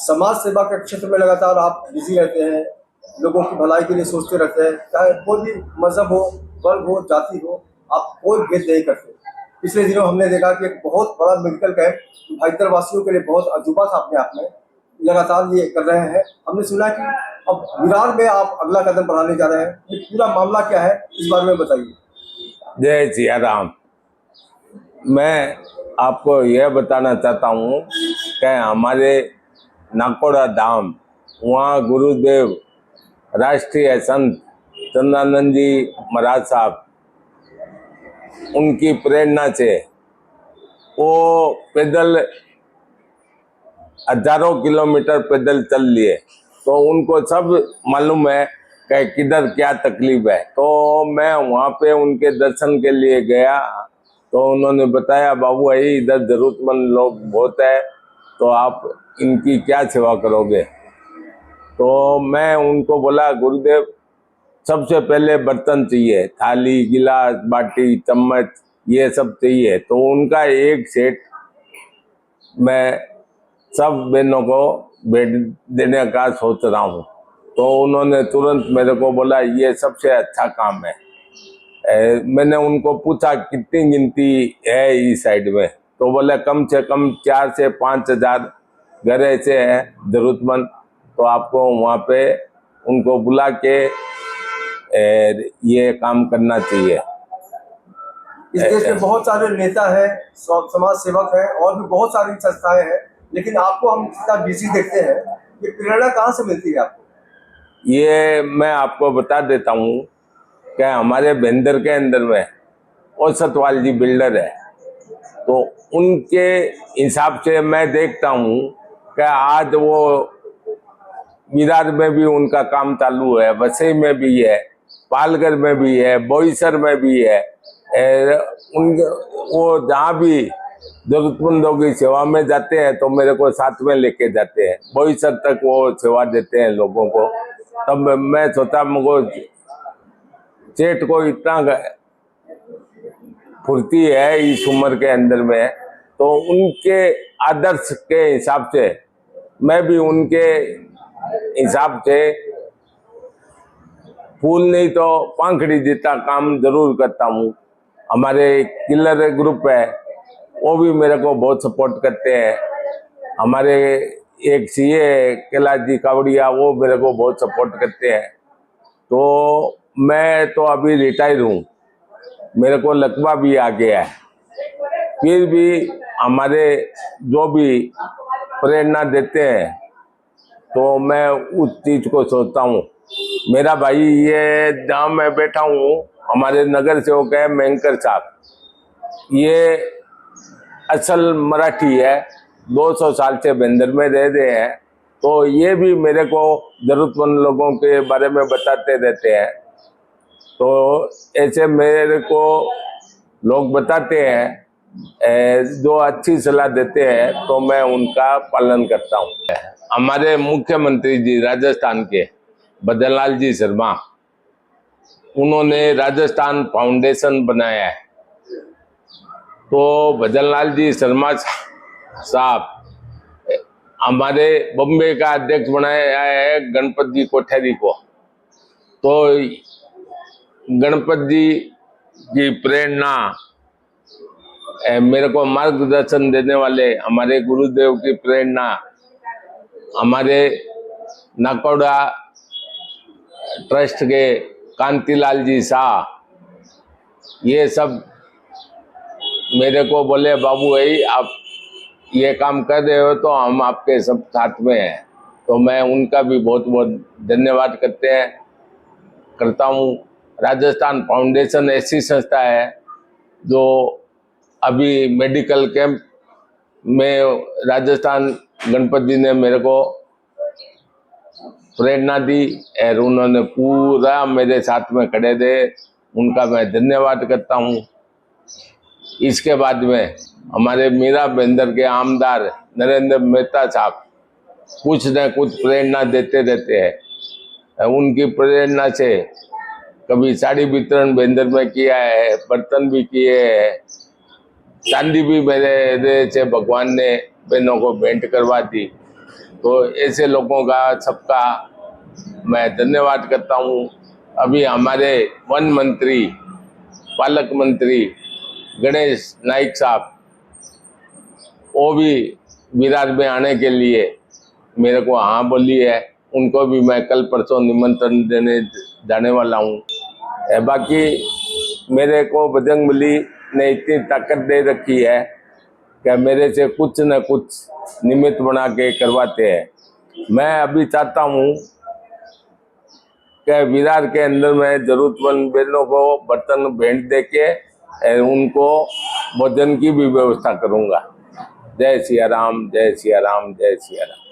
समाज सेवा के क्षेत्र में लगातार आप बिजी रहते हैं, लोगों की भलाई के लिए सोचते रहते हैं, चाहे कोई भी मजहब हो, वर्ग हो, जाति हो, आप कोई भेद नहीं करते। पिछले दिनों हमने देखा कि एक बहुत बड़ा मेडिकल कैंप भाईदर वासियों के लिए बहुत अजूबा था अपने आप में, लगातार ये कर रहे हैं। हमने सुना कि अब विरार में आप अगला कदम बढ़ाने जा रहे हैं, ये पूरा मामला क्या है, इस बारे में बताइए। जय सिया राम। मैं आपको यह बताना चाहता हूँ कि हमारे नाकोड़ा धाम, वहाँ गुरुदेव राष्ट्रीय संत चंदानंद जी महाराज साहब, उनकी प्रेरणा से वो पैदल हजारों किलोमीटर पैदल चल लिए, तो उनको सब मालूम है कि किधर क्या तकलीफ है। तो मैं वहाँ पे उनके दर्शन के लिए गया, तो उन्होंने बताया बाबू भाई इधर जरूरतमंद लोग बहुत है, तो आप इनकी क्या सेवा करोगे। तो मैं उनको बोला गुरुदेव सबसे पहले बर्तन चाहिए, थाली गिलास बाटी चम्मच ये सब चाहिए। तो उनका एक सेट मैं सब बहनों को भेंट देने का सोच रहा हूँ। तो उन्होंने तुरंत मेरे को बोला ये सबसे अच्छा काम है। मैंने उनको पूछा कितनी गिनती है इस साइड में, तो बोले कम से कम 4 से 5 हजार घर ऐसे हैं जरूरतमंद, तो आपको वहाँ पे उनको बुला के ये काम करना चाहिए। इस देश में बहुत सारे नेता हैं, समाज सेवक हैं और भी बहुत सारी संस्थाएं हैं, लेकिन आपको हम इतना बिजी देखते हैं, ये प्रेरणा कहाँ से मिलती है आपको? ये मैं आपको बता देता हूँ कि हमारे भेंदर के अंदर में औसतवाल जी बिल्डर है, तो उनके हिसाब से मैं देखता हूँ कि आज वो विरार में भी उनका काम चालू है, वसई में भी है, पालघर में भी है, बोईसर में भी है। वो जहाँ भी जरूरतमंदों की सेवा में जाते हैं तो मेरे को साथ में लेके जाते हैं। बोईसर तक वो सेवा देते हैं लोगों को। तब मैं सोचा मुझको सेठ को इतना फुर्ती है इस उम्र के अंदर में, तो उनके आदर्श के हिसाब से मैं भी उनके हिसाब से फूल नहीं तो पंखड़ी जितना काम जरूर करता हूँ। हमारे किलर ग्रुप है, वो भी मेरे को बहुत सपोर्ट करते हैं। हमारे एक सीए कैलाश जी कावड़िया, वो मेरे को बहुत सपोर्ट करते हैं। तो मैं तो अभी रिटायर हूँ, मेरे को लकवा भी आ गया है, फिर भी हमारे जो भी प्रेरणा देते हैं तो मैं उस चीज को सोचता हूँ। मेरा भाई ये जहाँ मैं बैठा हूँ, हमारे नगर सेवक है मेंकर साहब, ये असल मराठी है, 200 साल से भेंदर में रह रहे हैं। तो ये भी मेरे को जरूरतमंद लोगों के बारे में बताते रहते हैं। तो ऐसे मेरे को लोग बताते हैं, जो अच्छी सलाह देते हैं तो मैं उनका पालन करता हूँ। हमारे मुख्यमंत्री जी राजस्थान के भजनलाल जी शर्मा, उन्होंने राजस्थान फाउंडेशन बनाया है। तो भजनलाल जी शर्मा साहब हमारे बॉम्बे का अध्यक्ष बनाया है गणपत जी कोठेरी को। तो गणपत जी की प्रेरणा, मेरे को मार्गदर्शन देने वाले हमारे गुरुदेव की प्रेरणा, हमारे नाकोड़ा ट्रस्ट के कांतिलाल जी शाह, ये सब मेरे को बोले बाबू भाई आप ये काम कर रहे हो तो हम आपके सब साथ में हैं। तो मैं उनका भी बहुत बहुत धन्यवाद करता हूँ। राजस्थान फाउंडेशन ऐसी संस्था है जो अभी मेडिकल कैंप में राजस्थान गणपत जी ने मेरे को प्रेरणा दी और उन्होंने पूरा मेरे साथ में खड़े थे, उनका मैं धन्यवाद करता हूँ। इसके बाद में हमारे मीरा भेंदर के आमदार नरेंद्र मेहता साहब कुछ न कुछ प्रेरणा देते रहते हैं। उनकी प्रेरणा से कभी साड़ी वितरण भेंदर में किया है, बर्तन भी किए हैं, चांदी भी मेरे से भगवान ने बहनों को भेंट करवा दी। तो ऐसे लोगों का सबका मैं धन्यवाद करता हूँ। अभी हमारे वन मंत्री, पालक मंत्री गणेश नाइक साहब, वो भी विरार में आने के लिए मेरे को हाँ बोली है। उनको भी मैं कल परसों निमंत्रण देने जाने वाला हूँ। बाकी मेरे को बजरंगबली ने इतनी ताकत दे रखी है कि मेरे से कुछ न कुछ निमित्त बना के करवाते हैं। मैं अभी चाहता हूँ कि विरार के अंदर में जरूरतमंद बहनों को बर्तन भेंट दे के उनको भोजन की भी व्यवस्था करूँगा। जय सिया राम, जय सिया राम, जय सिया राम।